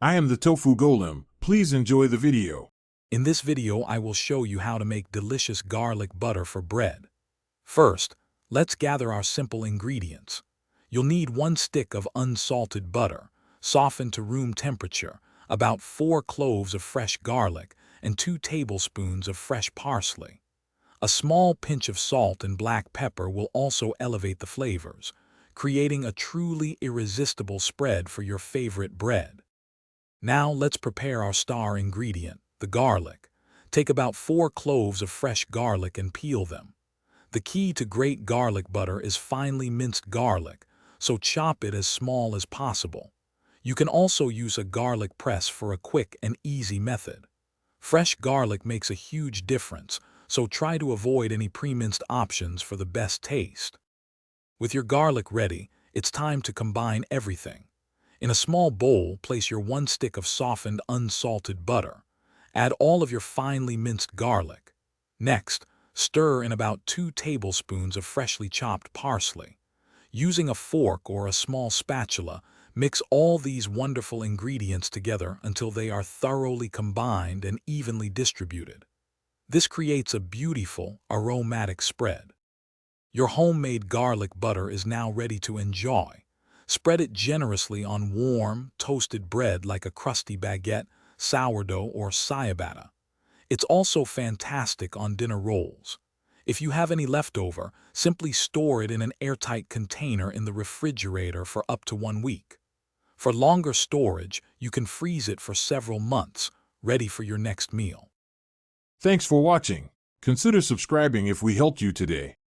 I am the tofu golem. Please enjoy the video. In this video, I will show you how to make delicious garlic butter for bread. First, let's gather our simple ingredients. You'll need 1 stick of unsalted butter, softened to room temperature, about 4 cloves of fresh garlic, and 2 tablespoons of fresh parsley. A small pinch of salt and black pepper will also elevate the flavors, creating a truly irresistible spread for your favorite bread. Now let's prepare our star ingredient, the garlic. Take about 4 cloves of fresh garlic and peel them. The key to great garlic butter is finely minced garlic, so chop it as small as possible. You can also use a garlic press for a quick and easy method. Fresh garlic makes a huge difference, so try to avoid any pre-minced options for the best taste. With your garlic ready, it's time to combine everything. In a small bowl, place your 1 stick of softened unsalted butter. Add all of your finely minced garlic. Next, stir in about 2 tablespoons of freshly chopped parsley. Using a fork or a small spatula, mix all these wonderful ingredients together until they are thoroughly combined and evenly distributed. This creates a beautiful, aromatic spread. Your homemade garlic butter is now ready to enjoy. Spread it generously on warm, toasted bread like a crusty baguette, sourdough, or ciabatta. It's also fantastic on dinner rolls. If you have any leftover, simply store it in an airtight container in the refrigerator for up to 1 week. For longer storage, you can freeze it for several months, ready for your next meal. Thanks for watching. Consider subscribing if we helped you today.